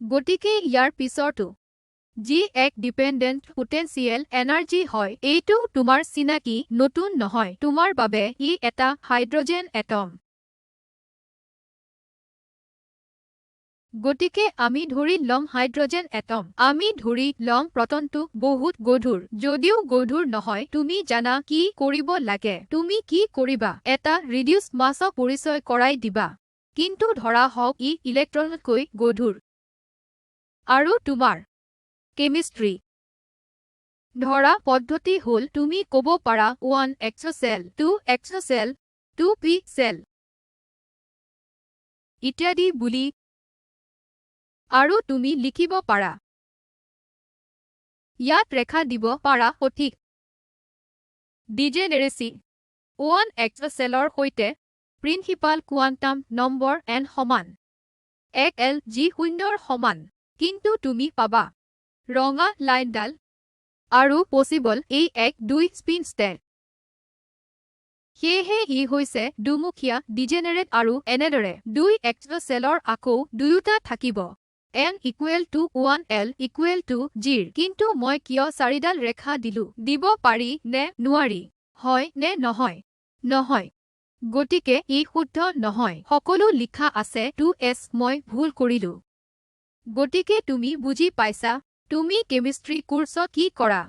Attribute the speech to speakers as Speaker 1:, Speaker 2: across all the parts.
Speaker 1: গতিকে ইয়াৰ পিছৰটো যি এক ডিপেন্ডেন্ট পোটেনচিয়েল এনাৰ্জি হয় এইটো তোমাৰ চিনাকি নতুন নহয় তোমাৰ বাবে ই এটা হাইড্ৰজেন এটম গতিকে আমি ধৰি লম হাইড্ৰজেন এটম আমি ধৰি লম প্ৰটনটো বহুত গধুৰ যদিও গধুৰ নহয় তুমি জানা কি কৰিব লাগে তুমি কি কৰিবা এটা ৰিডিউস মাছক পৰিচয় কৰাই দিবা কিন্তু ধৰা হওক ই ইলেক্ট্ৰনতকৈ গধুৰ আৰু তোমাৰ কেমিষ্ট্ৰি ধৰা পদ্ধতি হল তুমি ক'ব পাৰা 1 এক্সোসেল 2 এক্সোসেল 2p সেল ইত্যাদি বুলি আৰু তুমি লিখিব পাৰা ইয়াত ৰেখা দিব পাৰা সঠিক ডিজেনেৰেসি 1 এক্সোসেলৰ সৈতে প্ৰিন্সিপাল কোৱান্টাম নম্বৰ n সমান 1l যি শূন্যৰ সমান কিন্তু তুমি পাবা ৰঙা লাইনডাল আৰু পসিবল এই 1 2 স্পিন ষ্টেট সেয়েহে ই হৈছে দুমুখীয়া ডিজেনেৰেট আৰু এনেদৰে 2 এক্সোসেলৰ আকৌ দুয়োটা থাকিব n equal to 1l equal to 0 কিন্তু মই কিয় চাৰিডাল ৰেখা দিলো দিব পাৰি নে নোৱাৰি হয় নে নহয় নহয় গতিকে ই শুদ্ধ নহয় সকলো লিখা আছে 2s মই ভুল কৰিলো গতিকে তুমি বুজি পাইছা তুমি কেমিষ্ট্ৰি কোৰ্সত কি কৰা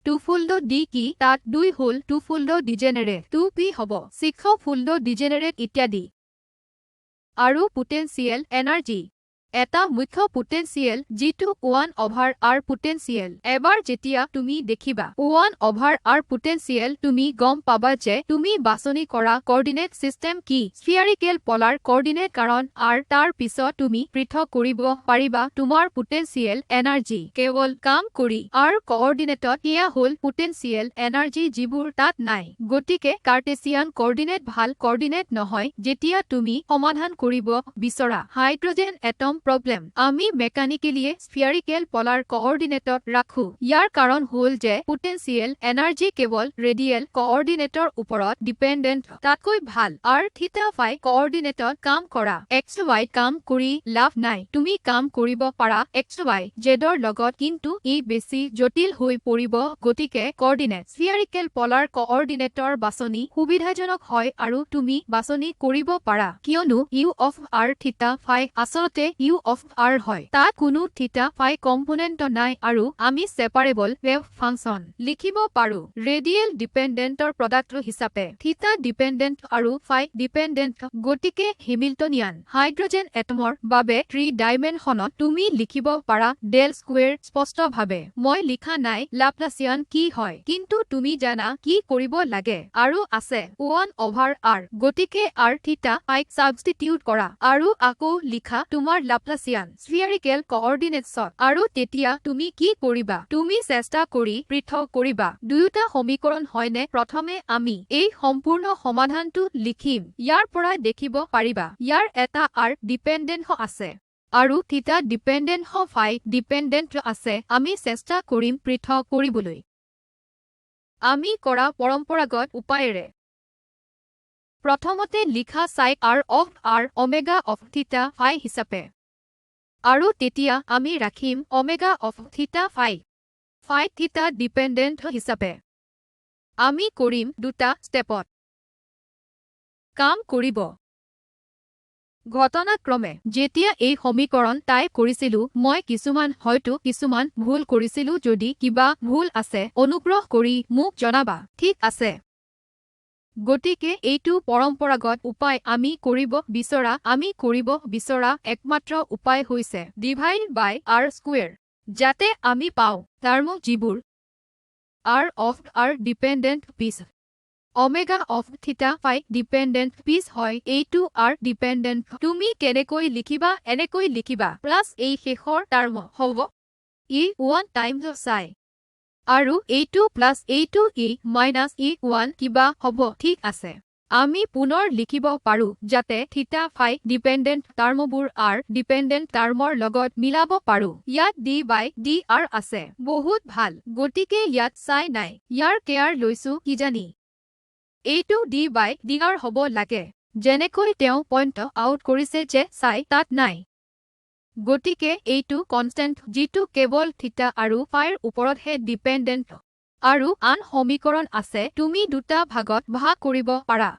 Speaker 1: টুফোল্ড ডি কি তাত 2 হল টুফোল্ড ডিজেনেৰেট 2p হ'ব 6 ফোল্ড ডিজেনেৰেট ইত্যাদি আৰু পোটেনচিয়েল এনাৰ্জি এটা মুখ্য পোটেনচিয়েল যিটো 1/r পোটেনচিয়েল এবাৰ যেতিয়া তুমি দেখিবা 1/r পোটেনচিয়েল তুমি গম পাবা যে তুমি বাছনি কৰা কোঅৰ্ডিনেট সিস্টেম কি স্ফিয়াৰিকেল পোলাৰ কোঅৰ্ডিনেট কাৰণ r তাৰ পিছত তুমি পৃথক কৰিব পাৰিবা তোমাৰ পোটেনচিয়েল এনাৰ্জি কেৱল কাম কৰি r কোঅৰ্ডিনেটত এয়া হল পোটেনচিয়েল এনাৰ্জি যিবোৰ তাত নাই গতিকে কাৰ্টেছিয়ান কোঅৰ্ডিনেট ভাল কোঅৰ্ডিনেট নহয় যেতিয়া তুমি সমাধান কৰিব বিচৰা হাইড্ৰজেন এটম প্ৰবলেম আমি মেকানিকেলি স্ফিয়াৰিকেল পোলাৰ কোঅৰ্ডিনেটত ৰাখো ইয়াৰ কাৰণ হল যে পোটেনচিয়েল এনাৰ্জি কেৱল ৰেডিয়েল কোঅৰ্ডিনেটৰ ওপৰত ডিপেন্ডেন্ট তাতকৈ ভাল r থিটা ফাই কোঅৰ্ডিনেটত কাম কৰা xy কাম কৰি লাভ নাই তুমি কাম কৰিব পাৰা xy জেডৰ লগত কিন্তু ই বেছি জটিল হৈ পৰিব গতিকে কোঅৰ্ডিনেট স্ফিয়াৰিকেল পোলাৰ কোঅৰ্ডিনেটৰ বাছনি সুবিধাজনক হয় আৰু তুমি বাছনি কৰিব পাৰা কিয়নো u of r থিটা ফাই আচলতে u of r হয় তাত কোনো থিটা ফাই কম্পোনেন্ট নাই আৰু আমি সেপাৰেবল ওয়েভ ফাংচন লিখিব পাৰো ৰেডিয়েল ডিপেন্ডেন্টৰ প্ৰডাক্ট হিচাপে থিটা ডিপেন্ডেন্ট আৰু ফাই ডিপেন্ডেন্ট গতিকে হেমিল্টনিয়ান হাইড্ৰজেন এটমৰ বাবে 3 ডাইমেনশনত তুমি লিখিব পাৰা ডেল স্কয়াৰ স্পষ্টভাৱে মই লিখা নাই লাপ্লাছিয়ান কি হয় কিন্তু তুমি জানা কি কৰিব লাগে আৰু আছে 1/r গতিকে r থিটা ফাইক সাবস্টিটিউট কৰা আৰু আকৌ লিখা তোমাৰ লাপ্লাছিয়ান স্ফিয়াৰিকেল কোঅৰ্ডিনেটছত আৰু তেতিয়া তুমি কি কৰিবা তুমি চেষ্টা কৰি পৃথক কৰিবা দুয়োটা সমীকৰণ হয়নে প্ৰথমে আমি এই সম্পূৰ্ণ সমাধানটো লিখিম ইয়াৰ পৰা দেখিব পাৰিবা ইয়াৰ এটা r ডিপেন্ডেন্ট আছে আৰু থিটা ডিপেন্ডেন্ট ফাই ডিপেন্ডেন্ট আছে আমি চেষ্টা কৰিম পৃথক কৰিবলৈ আমি কৰা পৰম্পৰাগত উপায়েৰে প্ৰথমতে লিখা সাই r of r omega of theta phi হিচাপে আৰু তেতিয়া আমি ৰাখিম omega of theta phi phi theta dependent হিচাপে আমি কৰিম দুটা ষ্টেপত কাম কৰিব ঘটনাক্ৰমে যেতিয়া এই সমীকৰণ টাইপ কৰিছিলো মই হয়তো কিছুমান ভুল কৰিছিলো যদি কিবা ভুল আছে অনুগ্ৰহ কৰি মোক জনাবা ঠিক আছে গতিকে এইটো পৰম্পৰাগত উপায় আমি কৰিব বিচৰা একমাত্ৰ উপায় হৈছে ডিভাইড বাই r স্কয়াৰ যাতে আমি পাও টাৰ্ম যিবোৰ r of r dependent piece omega of theta phi dependent piece হয় এইটো r ডিপেন্ডেন্ট তুমি কেনেকৈ লিখিবা এনেকৈ লিখিবা প্লাস এই শেষৰ টাৰ্ম হ'ব ই 1 টাইমছ সাই আৰু এইটো প্লাস এইটো ই মাইনাস ই 1 কিবা হ'ব ঠিক আছে আমি পুনৰ লিখিব পাৰো যাতে থিটা ফাই ডিপেন্ডেন্ট টাৰ্মবোৰ r ডিপেন্ডেন্ট টাৰ্মৰ লগত মিলাব পাৰো ইয়াত d বাই dr আছে বহুত ভাল গতিকে ইয়াত সাই নাই ইয়াৰ কেয়াৰ লৈছো কি জানি এইটো d বাই dr হ'ব লাগে যেনেকৈ তেওঁ পইণ্ট আউট কৰিছে যে সাই তাত নাই গতিকে এইটো কনষ্টেণ্ট যিটো কেৱল থিটা আৰু ফাইৰ ওপৰতহে ডিপেণ্ডেণ্ট আৰু আন সমীকৰণ আছে তুমি দুটা ভাগত ভাগ কৰিব পাৰা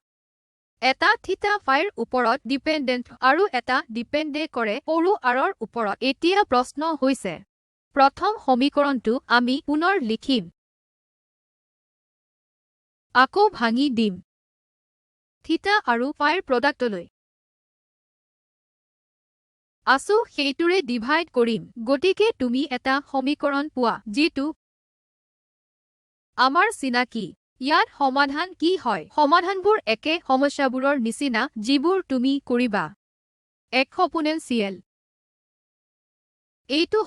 Speaker 1: এটা থিটা ফাইৰ ওপৰত ডিপেণ্ডেণ্ট আৰু এটা ডিপেণ্ডে কৰে সৰু আৰৰ ওপৰত এতিয়া প্ৰশ্ন হৈছে প্ৰথম সমীকৰণটো আমি পুনৰ লিখিম আকৌ ভাঙি দিম থিটা আৰু ফাইৰ প্ৰডাক্টলৈ আসু সেইটোৰে ডিভাইড কৰিম গতিকে তুমি এটা সমীকৰণ পোৱা যিটো আমাৰ চিনাকি ইয়াত সমাধান কি হয় সমাধানবোৰ একে সমস্যাবোৰৰ নিচিনা যিবোৰ তুমি কৰিবা এক্সপোনেনচিয়েল এইটো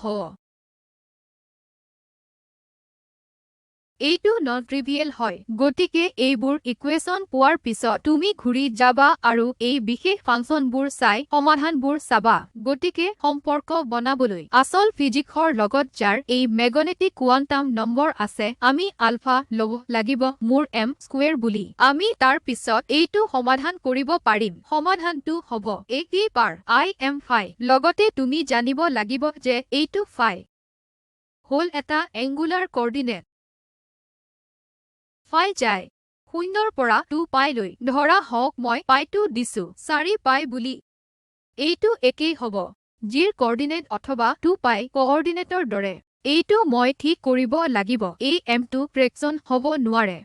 Speaker 1: এইটো নন ট্ৰিভিয়েল হয় গতিকে এইবোৰ ইকুৱেশ্যন পোৱাৰ পিছত তুমি ঘূৰি যাবা আৰু এই বিশেষ ফাংচনবোৰ চাই সমাধানবোৰ চাবা গতিকে সম্পৰ্ক বনাবলৈ আচল ফিজিক্সৰ লগত যাৰ এই মেগনেটিক কোৱান্টাম নম্বৰ আছে আমি আলফা ল'ব লাগিব মোৰ m স্কুৱেৰ বুলি আমি তাৰ পিছত এইটো সমাধান কৰিব পাৰিম সমাধানটো হ'ব a পাৰ I m ফাই লগতে তুমি জানিব লাগিব যে এইটো ফাই হ'ল এটা এংগুলাৰ কোঅৰ্ডিনেট ফাই যায় 0 পৰা 2 পাইলৈ ধৰা হওক মই পাইটো দিছো 4 পাই বুলি এইটো একেই হ'ব জিৰ কোঅৰ্ডিনেট অথবা 2 পাই কোঅৰ্ডিনেটৰ দৰে এইটো মই ঠিক কৰিব লাগিব এই mটো ফ্ৰেকচন হ'ব নোৱাৰে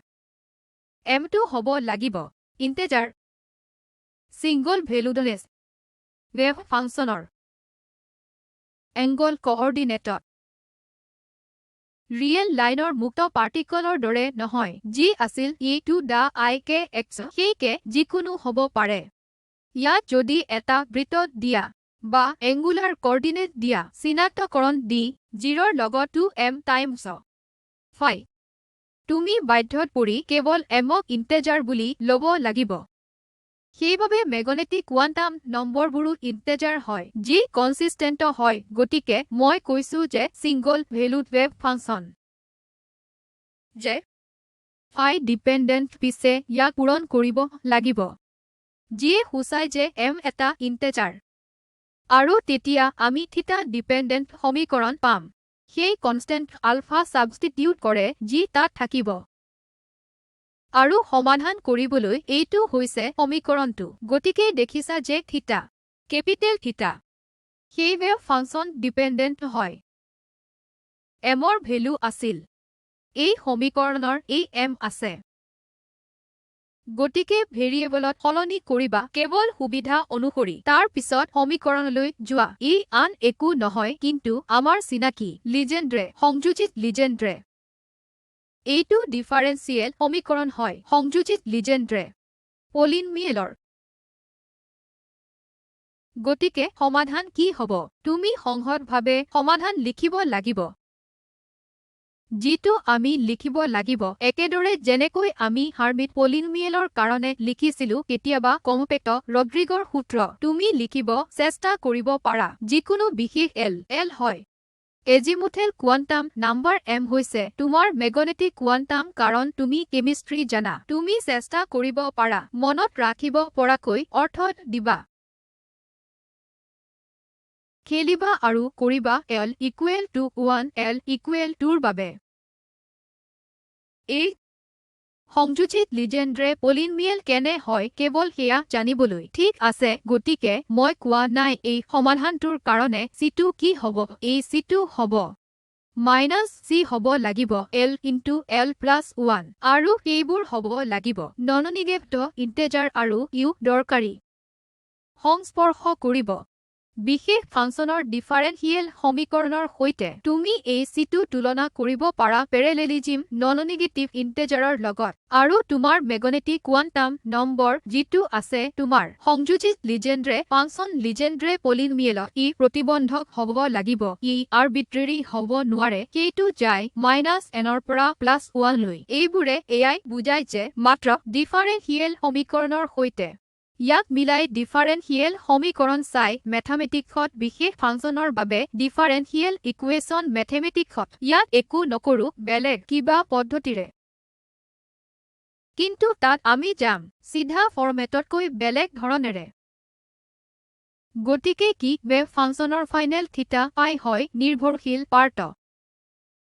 Speaker 1: mটো হ'ব লাগিব ইন্টেজাৰ সিঙ্গল ভেলুডনেছ ৱেভ ফাংচনৰ এংগল কোঅৰ্ডিনেটত ৰিয়েল লাইনৰ মুক্ত পাৰ্টিকলৰ দৰে নহয় যি আছিল to the I k x সেই কে যিকোনো হ'ব পাৰে ইয়াত যদি এটা বৃত্তত দিয়া বা এংগুলাৰ কোঅৰ্ডিনেট দিয়া চিনাক্তকৰণ দি 0ৰ লগত 2m টাইমছ ফাই তুমি বাধ্যত পৰি কেৱল mক ইন্টেজাৰ বুলি ল'ব লাগিব সেইবাবে মেগনেটিক কোৱান্টাম নম্বৰবোৰো ইন্টেজাৰ হয় যি কনসিস্টেন্ট হয় গতিকে মই কৈছো যে সিঙ্গল ভেলুড ৱেভ ফাংচন যে ফাই ডিপেণ্ডেণ্ট পিছে ইয়াক পূৰণ কৰিব লাগিব যিয়ে সূচায় যে m এটা ইন্টেজাৰ আৰু তেতিয়া আমি থিটা ডিপেণ্ডেণ্ট সমীকৰণ পাম সেই কনষ্টেণ্ট আলফা সাবষ্টিটিউট কৰে যি তাত থাকিব আৰু সমাধান কৰিবলৈ এইটো হৈছে সমীকৰণটো গতিকে দেখিছা যে থিটা কেপিটেল থিটা সেই ৱেভ ফাংচন ডিপেণ্ডেণ্ট হয় mৰ ভেলু আছিল এই সমীকৰণৰ এই m আছে গতিকে ভেৰিয়েবলত সলনি কৰিবা কেৱল সুবিধা অনুসৰি তাৰ পিছত সমীকৰণলৈ যোৱা ই আন একো নহয় কিন্তু আমাৰ চিনাকি লিজেণ্ড্ৰে সংযোজিত লিজেণ্ড্ৰে এইটো ডিফাৰেন্সিয়েল সমীকৰণ হয় সংযোজিত লিজেণ্ড্ৰে পলিনমিয়েলৰ গতিকে সমাধান কি হ'ব তুমি সংহতভাৱে সমাধান লিখিব লাগিব যিটো আমি লিখিব লাগিব একেদৰে যেনেকৈ আমি হাৰ্মিট পলিনমিয়েলৰ কাৰণে লিখিছিলো কেতিয়াবা কম্পেক্ট ৰড্ৰিগৰ সূত্ৰ তুমি লিখিব চেষ্টা কৰিব পাৰা যিকোনো বিশেষ এল হয় এজিমুথেল কোৱান্টাম নাম্বাৰ m হৈছে তোমাৰ মেগনেটিক কোৱান্টাম কাৰণ তুমি কেমিষ্ট্ৰি জানা তুমি চেষ্টা কৰিব পাৰা মনত ৰাখিব পৰাকৈ অৰ্থ দিবা খেলিবা আৰু কৰিবা l equal to 1 l equal tour বাবে এই সংযোজিত লিজেণ্ড্ৰে পলিনমিয়েল কেনে হয় কেৱল সেয়া জানিবলৈ ঠিক আছে গতিকে মই কোৱা নাই এই সমাধানটোৰ কাৰণে চিটো কি হ'ব এই চিটো হ'ব মাইনাছ চি হ'ব লাগিব l ইনটু l প্লাছ 1 আৰু সেইবোৰ হ'ব লাগিব নননিগেটিভ ইন্টেজাৰ আৰু ইউ দৰকাৰী সংস্পৰ্শ কৰিব বিশেষ ফাংচনৰ ডিফাৰেন্সিয়েল সমীকৰণৰ সৈতে তুমি এই চিটো তুলনা কৰিব পাৰা পেৰেলেলিজিম নননিগেটিভ ইন্টেজাৰৰ লগত আৰু তোমাৰ মেগনেটিক কোৱান্টাম নম্বৰ যিটো আছে তোমাৰ সংযোজিত লিজেণ্ড্ৰে ফাংচন লিজেণ্ড্ৰে পলিনমিয়েলত ই প্ৰতিবন্ধক হ'ব লাগিব ই আৰবিট্ৰেৰী হ'ব নোৱাৰে সেইটো যায় -nৰ পৰা +1 লৈ এইবোৰে এয়াই বুজায় যে মাত্ৰ ডিফাৰেন্সিয়েল সমীকৰণৰ সৈতে ইয়াক মিলাই ডিফাৰেন্সিয়েল সমীকৰণ চাই মেথামেটিক্সত বিশেষ ফাংচনৰ বাবে ডিফাৰেন্সিয়েল ইকুৱেশ্যন মেথমেটিক্সত ইয়াক একো নকৰো বেলেগ কিবা পদ্ধতিৰে কিন্তু তাত আমি যাম চিধা ফৰ্মেটতকৈ বেলেগ ধৰণেৰে গতিকে কি ৱেভ ফাংচনৰ ফাইনেল থিতা পাই হয় নিৰ্ভৰশীল পাৰ্ট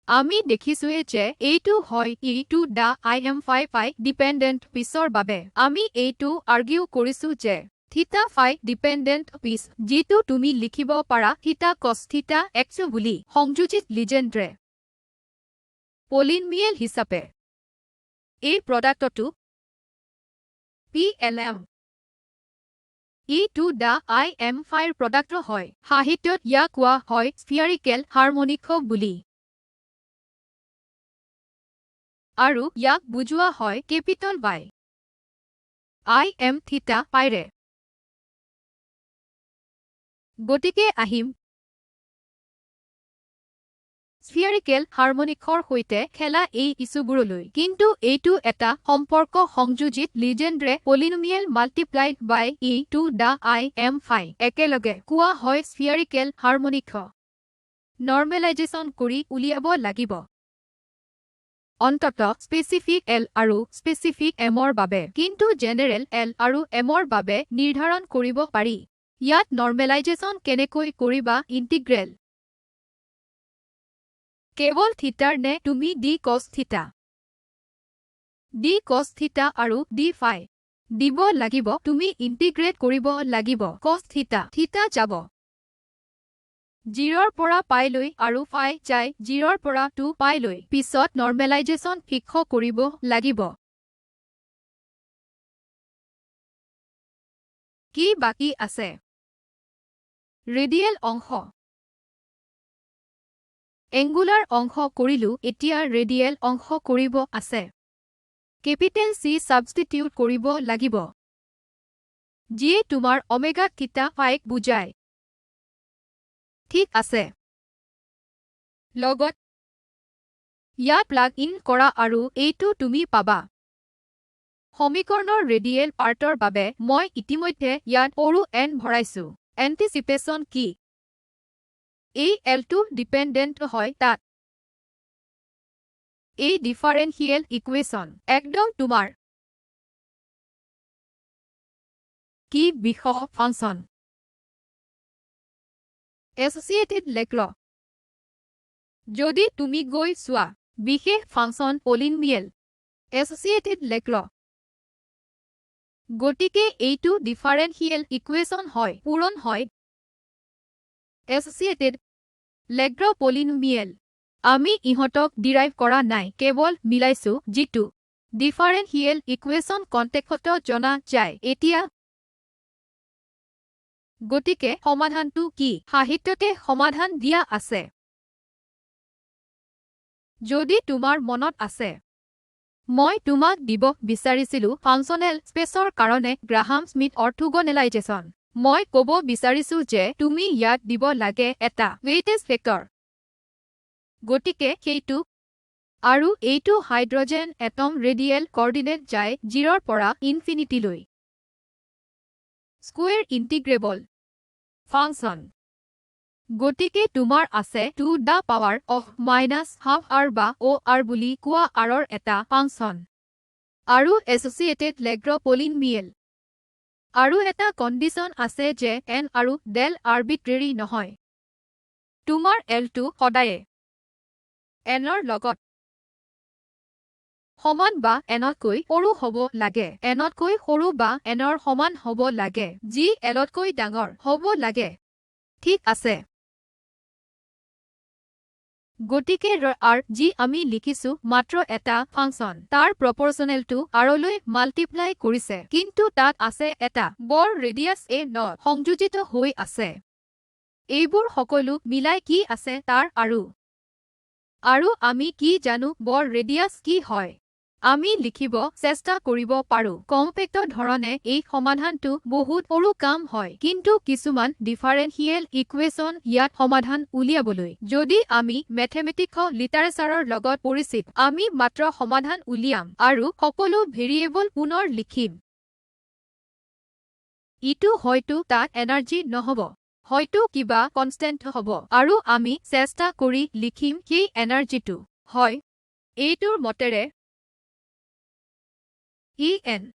Speaker 1: আমি দেখিছোৱে যে এইটো হয় টু দা im5 পাই ডিপেণ্ডেণ্ট পিছৰ বাবে আমি এইটো আৰ্গিউ কৰিছো যে থিতা ফাই ডিপেণ্ডেণ্ট পিছ যিটো তুমি লিখিব পাৰা থিতা কছ থিতা এক্স বুলি সংযোজিত লিজেণ্ড্ৰে পলিনমিয়েল হিচাপে এই প্ৰডাক্টটো PLM two the im5 product হয় সাহিত্যত ইয়াক কোৱা হয় স্ফিয়াৰিকেল হাৰমনিক বুলি আৰু ইয়াক বুজোৱা হয় কেপিটেল বাই im থিতা পাইৰে গতিকে আহিম স্ফিয়াৰিকেল হাৰমনিকৰ সৈতে খেলা এই ইছ্যুবোৰলৈ কিন্তু এইটো এটা সম্পৰ্ক সংযোজিত Legendre polynomial multiplied by to the im5 একেলগে কোৱা হয় স্ফিয়াৰিকেল হাৰমনিক নৰ্মেলাইজেশ্যন কৰি উলিয়াব লাগিব অন্তত স্পেচিফিক এল আৰু স্পেচিফিক এমৰ বাবে কিন্তু জেনেৰেল এল আৰু এমৰ বাবে নিৰ্ধাৰণ কৰিব পাৰি ইয়াত নৰ্মেলাইজেশ্যন কেনেকৈ কৰিবা ইণ্টিগ্ৰেল কেৱল থিতাৰ নে তুমি ডি কছ থিতা আৰু ডি ফাই দিব লাগিব তুমি ইণ্টিগ্ৰেট কৰিব লাগিব কছ থিতা যাব 0ৰ পৰা পাইলৈ আৰু ফাই যায় 0ৰ পৰা 2 পাইলৈ পিছত নৰ্মেলাইজেশ্যন ফিক্স কৰিব লাগিব কি বাকী আছে ৰেডিয়েল অংশ এংগুলাৰ অংশ কৰিলো এতিয়া ৰেডিয়েল অংশ কৰিব আছে কেপিটেল C সাবষ্টিটিউট কৰিব লাগিব যিয়ে তোমাৰ ওমেগা থিতা ফাইক বুজায় ঠিক আছে লগত ইয়াত প্লাগ ইন কৰা আৰু এইটো তুমি পাবা সমীকৰণৰ ৰেডিয়েল পাৰ্টৰ বাবে মই ইতিমধ্যে ইয়াত সৰু n ভৰাইছো এন্টিচিপেশ্যন কি এই L2 ডিপেণ্ডেণ্ট হয় তাত এই ডিফাৰেনশিয়েল ইকুৱেশ্যন একদম তোমাৰ কি বিশেষ ফাংচন এছ'চিয়েটেড লেগ্ৰ যদি তুমি গৈ চোৱা বিশেষ ফাংচন পলিনমিয়েল এছ'চিয়েটেড লেগ্ৰ গতিকে এইটো ডিফাৰেনশিয়েল ইকুৱেশ্যন হয় পূৰণ হয় এছ'চিয়েটেড লেগ্ৰ পলিনমিয়েল আমি ইহঁতক ডিৰাইভ কৰা নাই কেৱল মিলাইছো যিটো ডিফাৰেনশিয়েল ইকুৱেশ্যন কনটেক্সটত জনা যায় এতিয়া গতিকে সমাধানটো কি সাহিত্যতে সমাধান দিয়া আছে যদি তোমাৰ মনত আছে মই তোমাক দিব বিচাৰিছিলো ফাংচনেল স্পেচৰ কাৰণে গ্ৰাহাম স্মিথ অৰ্থগোনেলাইজেশ্যন মই ক'ব বিচাৰিছো যে তুমি ইয়াত দিব লাগে এটা ৱেইটেজ ফেক্টৰ গতিকে সেইটো আৰু এইটো হাইড্ৰজেন এটম ৰেডিয়েল কোঅৰ্ডিনেট যায় 0ৰ পৰা ইনফিনিটিলৈ স্কুৱেৰ ইণ্টিগ্ৰেবল ফাংচন গতিকে তোমাৰ আছে to the power of -half R বা অ' বুলি কোৱা আৰৰ এটা ফাংচন আৰু এছ'চিয়েটেড লেগ্ৰ পলিনমিয়েল আৰু এটা কণ্ডিশ্যন আছে যে n আৰু ডেল আৰ্বিট্ৰেৰী নহয় তোমাৰ L2 সদায়ে nৰ লগত সমান বা nতকৈ সৰু হ'ব লাগে nতকৈ সৰু বা nৰ সমান হ'ব লাগে যি Lতকৈ ডাঙৰ হ'ব লাগে ঠিক আছে গতিকে r যি আমি লিখিছো মাত্ৰ এটা ফাংচন তাৰ প্ৰপৰ্চনেলটো rলৈ মাল্টিপ্লাই কৰিছে কিন্তু তাত আছে এটা বৰ ৰেডিয়াছ a নট সংযোজিত হৈ আছে এইবোৰ সকলো মিলাই কি আছে তাৰ আৰু আমি কি জানো বৰ ৰেডিয়াছ কি হয় আমি লিখিব চেষ্টা কৰিব পাৰো কম্পেক্ট ধৰণে এই সমাধানটো বহুত সৰু কাম হয় কিন্তু কিছুমান ডিফাৰেনশিয়েল ইকুৱেশ্যন ইয়াত সমাধান উলিয়াবলৈ যদি আমি মেথমেটিক্স লিটাৰেচাৰৰ লগত পৰিচিত আমি মাত্ৰ সমাধান উলিয়াম আৰু সকলো ভেৰিয়েবল পুনৰ লিখিম ইটো হয়তো তাত এনাৰ্জি নহব হয়তো কিবা কনষ্টেণ্ট হ'ব আৰু আমি চেষ্টা কৰি লিখিম সেই এনাৰ্জিটো হয় এইটোৰ মতেৰে En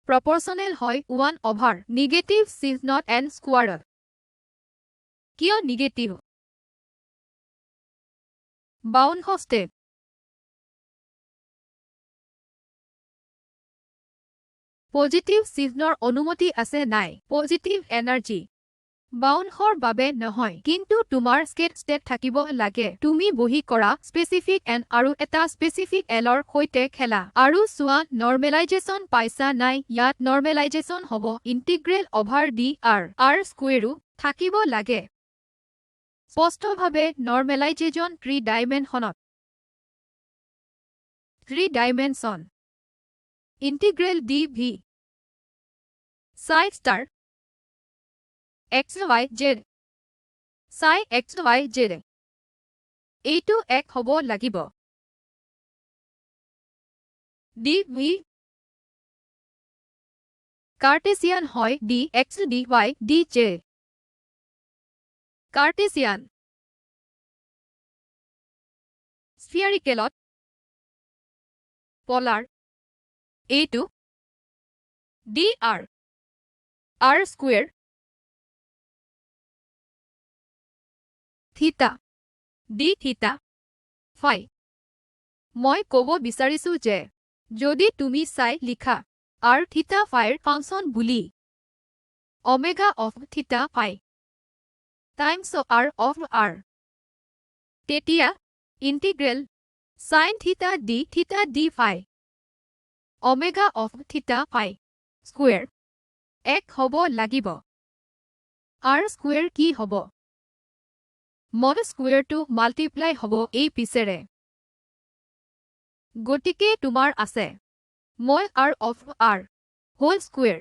Speaker 1: প্ৰপৰ্চনেল হয় 1 over নিগেটিভ চিহ্নত n স্কোৱাৰত। কিয় নিগেটিভ? 52 ষ্টেপ। পজিটিভ চিহ্নৰ অনুমতি আছে নাই? পজিটিভ এনাৰ্জি 52ৰ বাবে নহয়, কিন্তু তোমাৰ ষ্টেট থাকিব লাগে। তুমি বহি কৰা স্পেচিফিক এন আৰু এটা স্পেচিফিক এলৰ সৈতে খেলা আৰু চোৱা নৰ্মেলাইজেশ্যন পাইছা নাই। ইয়াত নৰ্মেলাইজেশ্যন হ'ব ইণ্টিগ্ৰেল অভাৰ ডি আৰ স্কুৱেৰো থাকিব লাগে। স্পষ্টভাৱে নৰ্মেলাইজেশ্যন 3 ডাইমেনশ্যনত। 3 dimension integral D V psi star x y z psi x y z এইটো এক হ'ব লাগিব। ডি ভি কাৰ্টেছিয়ান হয় D X D Y D Z. Cartesian স্ফিয়াৰিকেলত পলাৰ এইটো D R square theta D theta phi. মই ক'ব বিচাৰিছো যে যদি তুমি চাই লিখা আৰ থিতা ফাইৰ ফাংচন বুলি omega of theta phi times R তেতিয়া integral sine theta D phi omega of theta phi square এক হ'ব লাগিব। আৰ স্কুৱেৰ কি হ'ব? মড স্কুৱেৰটো মাল্টিপ্লাই হ'ব এই পিছেৰে। গতিকে তোমাৰ আছে মই R of R whole square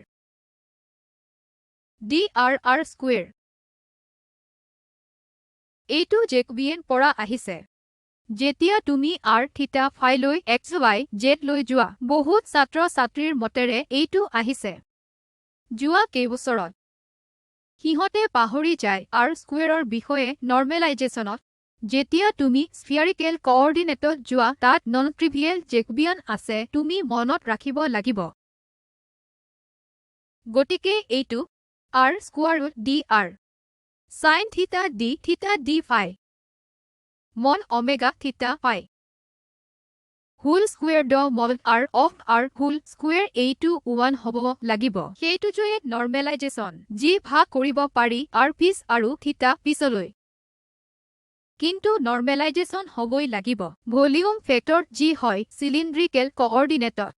Speaker 1: D R square. এইটো জেকবিয়েন পৰা আহিছে। যেতিয়া তুমি আৰ থিতা ফাইলৈ এক্স ৱাই জেড লৈ যোৱা বহুত ছাত্ৰ ছাত্ৰীৰ মতেৰে এইটো আহিছে যোৱা কেইবছৰত। সিহঁতে পাহৰি যায় আৰ স্কুৱেৰৰ বিষয়ে নৰ্মেলাইজেশ্যনত। যেতিয়া তুমি স্ফিয়াৰিকেল কঅৰ্ডিনেটত যোৱা তাত নন ট্ৰিভিয়েল জেকবিয়ান আছে তুমি মনত ৰাখিব লাগিব। গতিকে এইটো আৰ স্কুৱাৰত D R sine theta D phi মন omega theta phi whole square ড mod R of R whole square এইটো 1 হ'ব লাগিব। সেইটোৱে নৰ্মেলাইজেশ্যন যি ভাগ কৰিব পাৰি আৰ পিছ আৰু থিতা পিছলৈ। কিন্তু নৰ্মেলাইজেশ্যন হ'বই লাগিব ভলিউম ফেক্টৰ যি হয় চিলিণ্ড্ৰিকেল কঅৰ্ডিনেটত।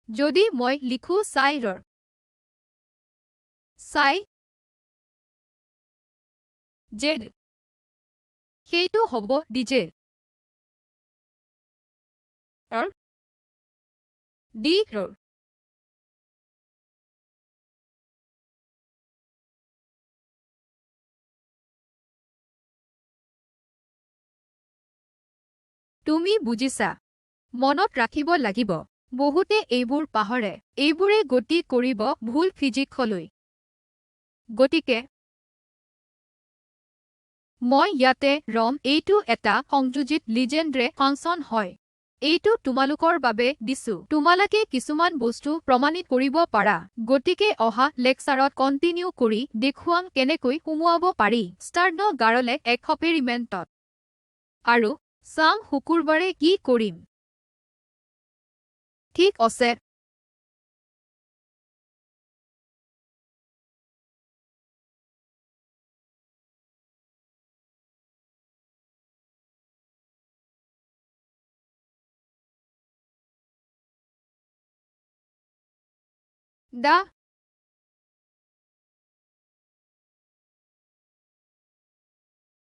Speaker 1: যদি মই লিখো চাইৰৰ চাই জেড সেইটো হ'ব ডিজে ডি ৰ তুমি বুজিছা? মনত ৰাখিব লাগিব বহুতে এইবোৰ পাহৰে। এইবোৰে গতি কৰিব ভুল ফিজিক্সলৈ। গতিকে মই ইয়াতে ৰম এইটো এটা সংযোজিত লিজেণ্ডৰে ফাংচন হয়। এইটো তোমালোকৰ বাবে দিছো তোমালোকে কিছুমান বস্তু প্ৰমাণিত কৰিব পাৰা। গতিকে অহা লেকচাৰত কণ্টিনিউ কৰি দেখুৱাম কেনেকৈ সুমুৱাব পাৰি ষ্টাৰ্ট গাৰলে এক্সপেৰিমেণ্টত। আৰু চাম শুকুৰবাৰে কি কৰিম। ঠিক আছে। দা